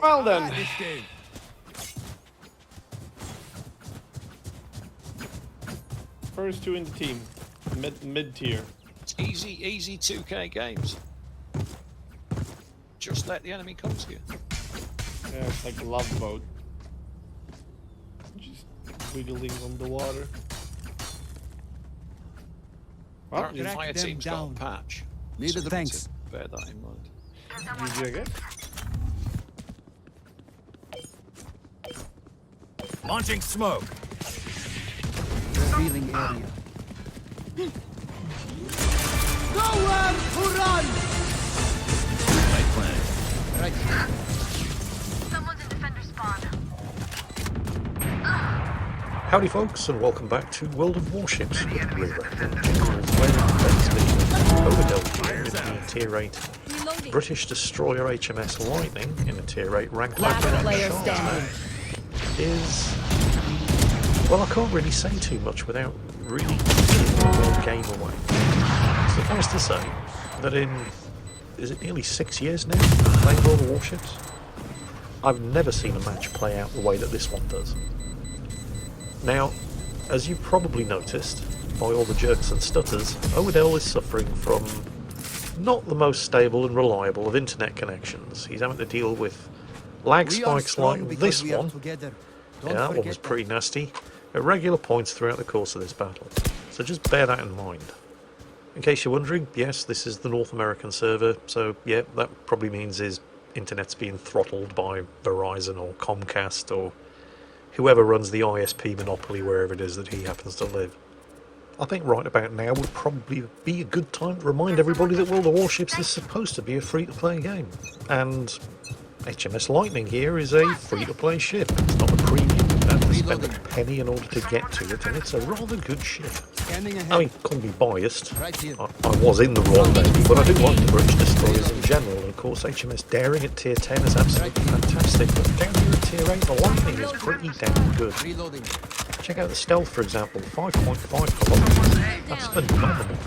Well then. First two in the team. Mid tier. It's easy 2K games. Just let the enemy come to you. Yeah, it's like a love boat. Just wiggling on the water. Well, Apparently, fire team's got a patch. Needed So thanks. to bear that in mind. GG, I guess. Launching smoke. Revealing area. Nowhere to run! Right plan. Right. Someone's in defender spawn. Howdy folks, and welcome back to World of Warships with River. in a Tier 8 British destroyer HMS Lightning in a Tier 8 rank is... well, I can't really say too much without really giving the whole game away. Suffice to say that in, is it nearly 6 years now playing World of Warships, I've never seen a match play out the way that this one does. Now, as you probably noticed by all the jerks and stutters, Owadell is suffering from not the most stable and reliable of internet connections. He's having to deal with lag spikes like this one. Yeah, that one was pretty nasty. At regular points throughout the course of this battle. So just bear that in mind. In case you're wondering, yes, this is the North American server, so yeah, that probably means his internet's being throttled by Verizon or Comcast or whoever runs the ISP monopoly wherever it is that he happens to live. I think right about now would probably be a good time to remind everybody that World of Warships is supposed to be a free-to-play game. And HMS Lightning here is a free-to-play ship. It's not a premium. You have to spend a penny in order to get to it, and it's a rather good ship. I mean, couldn't be biased. I was in the Royal Navy, but I do like the British destroyers in general, and of course HMS Daring at Tier 10 is absolutely fantastic, but down here at Tier 8, the Lightning is pretty damn good. Check out the stealth, for example, 5.5 kilometers. That's phenomenal.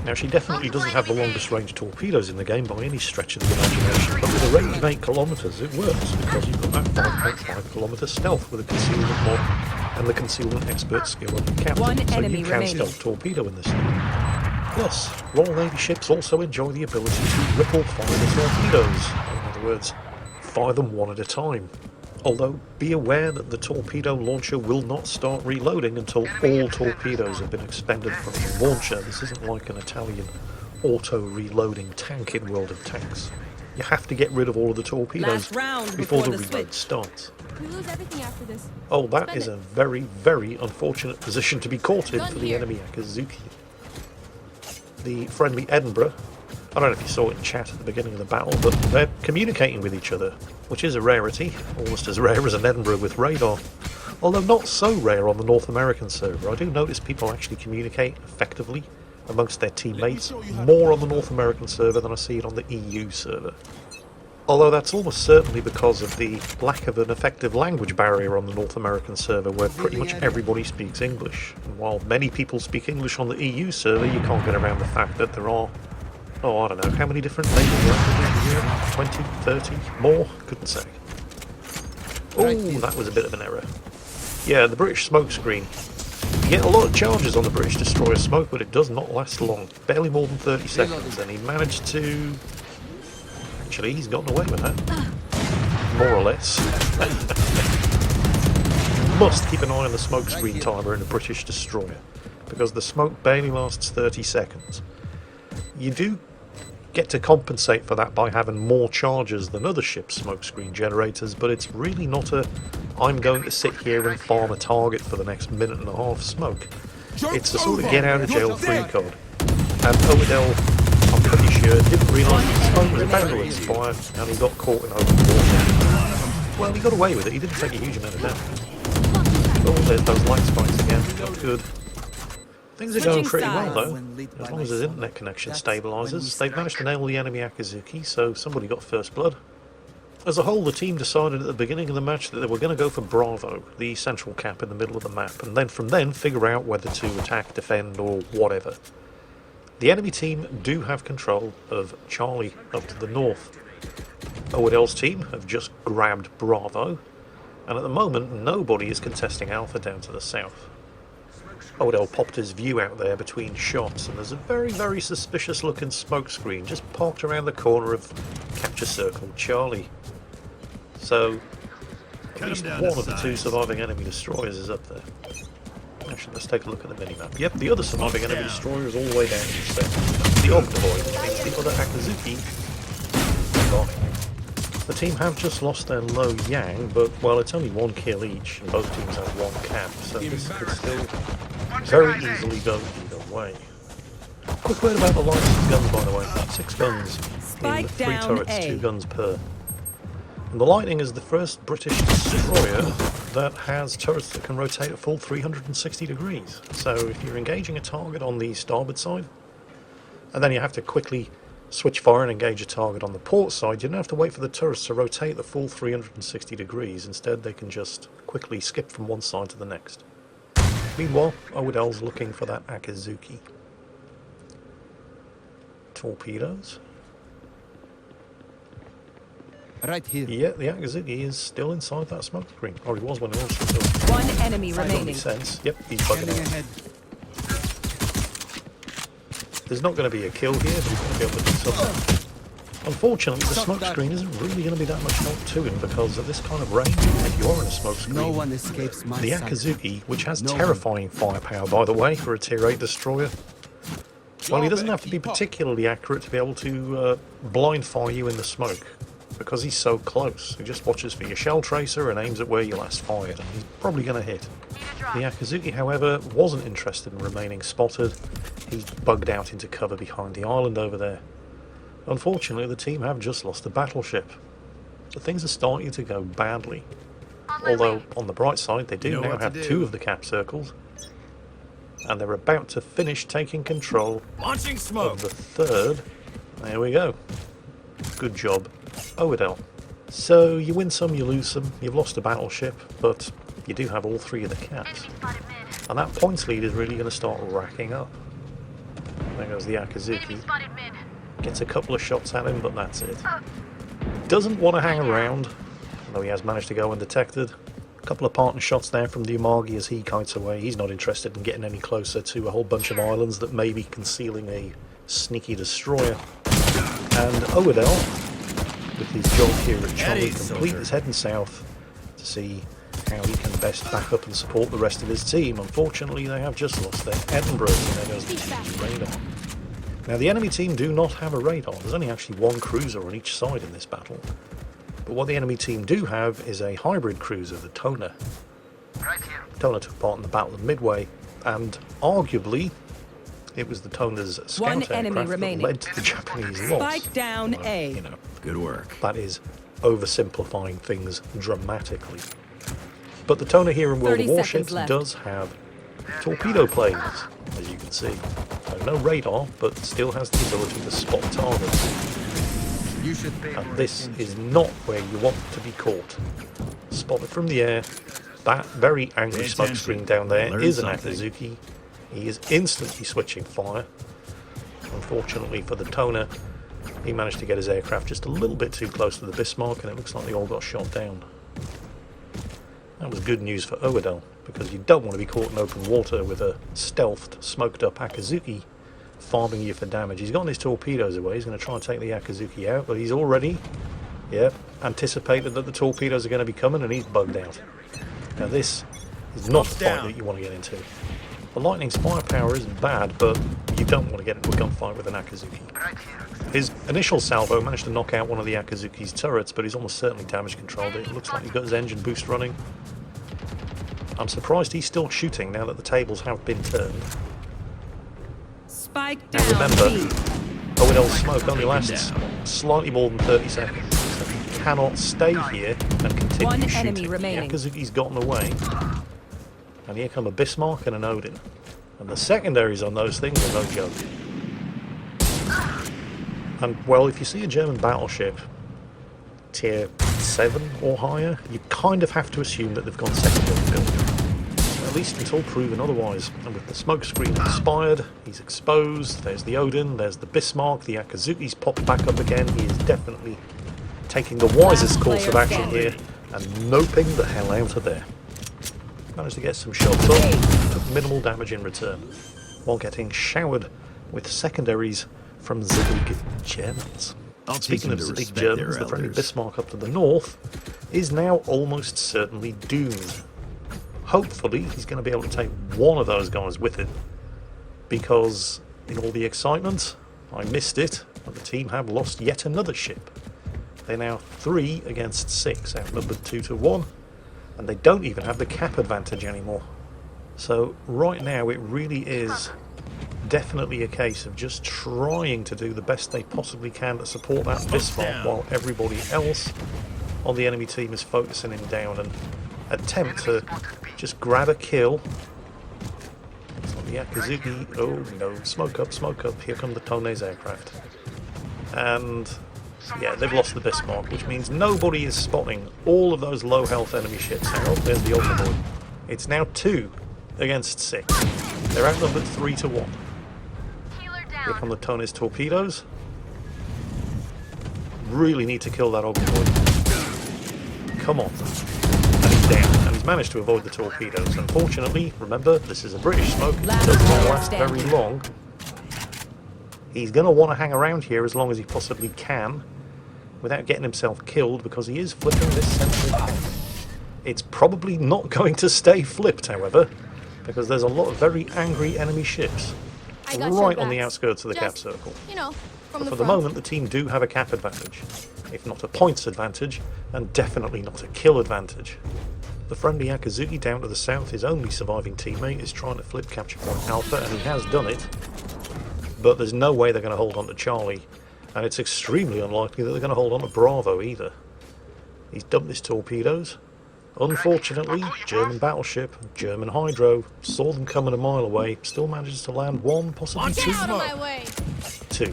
Now, she definitely doesn't have the longest range torpedoes in the game by any stretch of the imagination, but with a range of 8 kilometers, it works, because you've got that 5.5 kilometer stealth with a concealment mod and the concealment expert skill of the captain, so you can stealth torpedo in this thing. Plus, Royal Navy ships also enjoy the ability to ripple fire the torpedoes, in other words, fire them one at a time. Although, be aware that the torpedo launcher will not start reloading until all torpedoes have been expended from the launcher. This isn't like an Italian auto-reloading tank in World of Tanks. You have to get rid of all of the torpedoes before the reload starts. We lose everything after this. Oh, that is a very, very unfortunate position to be caught in for the enemy Akazuki. The friendly Edinburgh, I don't know if you saw it in chat at the beginning of the battle, but they're communicating with each other, which is a rarity, almost as rare as an Edinburgh with radar. Although not so rare on the North American server. I do notice people actually communicate effectively amongst their teammates more on the North American server than I see it on the EU server. Although that's almost certainly because of the lack of an effective language barrier on the North American server, where pretty much everybody speaks English. And while many people speak English on the EU server, you can't get around the fact that there are, oh, I don't know, how many different native languages here? 20, 30, more? Couldn't say. Oh, that was a bit of an error. Yeah, the British smoke screen. You get a lot of charges on the British destroyer smoke, but it does not last long. Barely more than 30 seconds, and he managed to... Actually, he's gotten away with that. More or less. Must keep an eye on the smoke screen timer in a British destroyer, because the smoke barely lasts 30 seconds. You do get to compensate for that by having more charges than other ships' smokescreen generators, but it's really not a I'm going to sit here and farm a target for the next minute and a half smoke. It's a sort of get out of jail free card. And Owadell, I'm pretty sure, didn't realise the smoke was about to expire and he got caught in open water. Well, he got away with it, he didn't take a huge amount of damage. Oh, there's those light spikes again, not good. Things are going pretty well though, as long as his internet connection stabilises. They've managed to nail the enemy Akazuki, so somebody got first blood. As a whole, the team decided at the beginning of the match that they were going to go for Bravo, the central cap in the middle of the map, and then from then figure out whether to attack, defend, or whatever. The enemy team do have control of Charlie up to the north. Owadel's team have just grabbed Bravo, and at the moment nobody is contesting Alpha down to the south. Owadel popped his view out there between shots, and there's a very, very suspicious looking smoke screen just parked around the corner of Capture Circle Charlie. So, at least one of the two surviving enemy destroyers is up there. Actually, let's take a look at the minimap. Yep, the other surviving enemy destroyer is all the way down to the south. The Ognovoid, the other Akazuki, gone. The team have just lost their low Yang, but, well, it's only 1 kill each, and both teams have 1 cap, so this could still very easily go either way. Quick word about the licensed guns, by the way. 6 guns in 3 turrets, 2 guns per. And the Lightning is the first British destroyer that has turrets that can rotate a full 360 degrees. So if you're engaging a target on the starboard side, and then you have to quickly switch fire and engage a target on the port side, you don't have to wait for the turrets to rotate the full 360 degrees. Instead, they can just quickly skip from one side to the next. Meanwhile, Owadel's looking for that Akazuki. Torpedoes. Right here. Yeah, the Akazuki is still inside that smoke screen. Or he was when he launched it. One enemy remaining. Makes sense. Yep, he's bugging Scanning out. ahead. There's not going to be a kill here, but he's going to be able to do something. Unfortunately, the smoke screen isn't really going to be that much help to him, because at this kind of range, if you are in a smoke screen, No one escapes my the sight. Akazuki, which has No terrifying firepower, by the way, for a tier 8 destroyer, well, he doesn't have to be particularly accurate to be able to blind fire you in the smoke, because he's so close. He just watches for your shell tracer and aims at where you last fired, and he's probably going to hit. The Akazuki, however, wasn't interested in remaining spotted. He's bugged out into cover behind the island over there. Unfortunately, the team have just lost a battleship, so things are starting to go badly. Although, on the bright side, they do now have 2 of the cap circles, and they're about to finish taking control Launching smoke. of the 3rd. There we go. Good job, Owadel. So, you win some, you lose some. You've lost a battleship, but you do have all 3 of the caps. And that points lead is really going to start racking up. There goes the Akazuki. Gets a couple of shots at him, but that's it. Doesn't want to hang around, although he has managed to go undetected. A couple of partner shots there from the Umagi as he kites away. He's not interested in getting any closer to a whole bunch of islands that may be concealing a sneaky destroyer. And Owadel, with his job here at Charlie, complete, is heading south to see how he can best back up and support the rest of his team. Unfortunately, they have just lost their Edinburgh, and there goes the radar. Now, the enemy team do not have a radar. There's only actually 1 cruiser on each side in this battle. But what the enemy team do have is a hybrid cruiser, the Toner. Toner took part in the Battle of Midway, and arguably, it was the Toner's scout aircraft that led to the Japanese loss. Spike down A. You know, Good work. that is oversimplifying things dramatically. But the Toner here in World 30 of Warships seconds left. does have torpedo planes, as you can see. So no radar, but still has the ability to spot targets. You should pay And more this attention. is not where you want to be caught. Spotted from the air, that very angry Pay smoke attention. screen down there Learn is an something. Akazuki. He is instantly switching fire. Unfortunately for the Toner, he managed to get his aircraft just a little bit too close to the Bismarck, and it looks like they all got shot down. That was good news for Owadel, because you don't want to be caught in open water with a stealthed, smoked-up Akazuki farming you for damage. He's gotten his torpedoes away. He's going to try and take the Akazuki out, but he's already, anticipated that the torpedoes are going to be coming, and he's bugged out. Now this is not the fight that you want to get into. The Lightning's firepower isn't bad, but you don't want to get into a gunfight with an Akazuki. His initial salvo managed to knock out one of the Akazuki's turrets, but he's almost certainly damage controlled it. It looks like he's got his engine boost running. I'm surprised he's still shooting now that the tables have been turned. Spike Now down remember, B. Owadel's smoke only lasts slightly more than 30 seconds, so he cannot stay here and continue One shooting. enemy remaining. The Akazuki's gotten away, and here come a Bismarck and an Odin. And the secondaries on those things are no joke. And, well, if you see a German battleship, tier 7 or higher, you kind of have to assume that they've gone secondary build. At least until proven otherwise. And with the smoke screen inspired, he's exposed, there's the Odin, there's the Bismarck, the Akazuki's popped back up again. He is definitely taking the wisest course of player action standing. here and noping the hell out of there. Managed to get some shots up, took minimal damage in return, while getting showered with secondaries from the big Germans. I'll teach Speaking them of to the big respect Germans, their the friendly elders. Bismarck up to the north is now almost certainly doomed. Hopefully he's going to be able to take one of those guys with him, because in all the excitement, I missed it, but the team have lost yet another ship. They're now 3 against 6, outnumbered 2 to 1, and they don't even have the cap advantage anymore. So right now it really is definitely a case of just trying to do the best they possibly can to support that Bismarck while everybody else on the enemy team is focusing him down and attempt to just grab a kill. It's not the Akazuki. Oh no, smoke up, here come the Tone's aircraft. And yeah, they've lost the Bismarck, which means nobody is spotting all of those low health enemy ships. Hang on, there's the Overlord. It's now 2 against 6. They're outnumbered 3 to 1. Here come the Tone's torpedoes. Really need to kill that Overlord. Come on. And he's down. And he's managed to avoid the torpedoes. Unfortunately, remember, this is a British smoke. It does not last very long. He's going to want to hang around here as long as he possibly can without getting himself killed, because he is flipping this central cap. It's probably not going to stay flipped, however, because there's a lot of very angry enemy ships I got your right on the backs. outskirts of the cap Just, circle. You know, from But the for the front. moment, the team do have a cap advantage, if not a points advantage, and definitely not a kill advantage. The friendly Akazuki down to the south, his only surviving teammate, is trying to flip capture point Alpha, and he has done it. But there's no way they're going to hold on to Charlie, and it's extremely unlikely that they're going to hold on to Bravo either. He's dumped his torpedoes. Unfortunately, German battleship, German Hydro, saw them coming a mile away, still manages to land 1, possibly 2. Get out of my way. 2.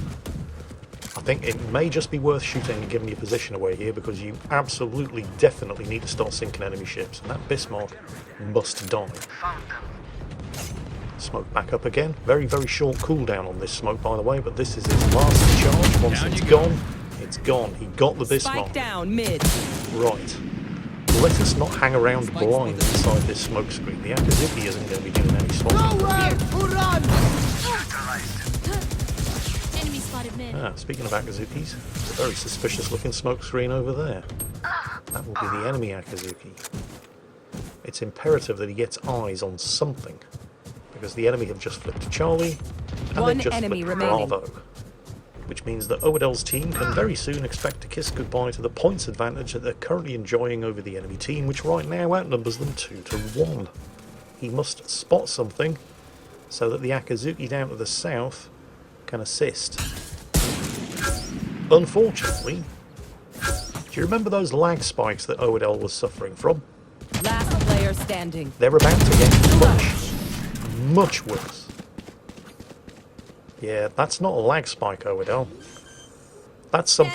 I think it may just be worth shooting and giving your position away here, because you absolutely, definitely need to start sinking enemy ships, and that Bismarck must die. Smoke back up again. Very, very short cooldown on this smoke, by the way, but this is his last charge. Once it's gone, it's gone. He got the Bismarck. Spike down mid. Right. Let us not hang around blind inside this smoke screen. The Akazuki isn't going to be doing any spotting. Enemy spotted mid. Speaking of Akazukis, there's a very suspicious looking smoke screen over there. That will be the enemy Akazuki. It's imperative that he gets eyes on something, because the enemy have just flipped to Charlie, and One they've just enemy flipped remaining. Bravo. Which means that Owadel's team can very soon expect to kiss goodbye to the points advantage that they're currently enjoying over the enemy team, which right now outnumbers them 2 to 1. He must spot something so that the Akazuki down to the south can assist. Unfortunately, do you remember those lag spikes that Owadel was suffering from? Last player standing. They're about to get much worse. Yeah, that's not a lag spike, Owadel. That's something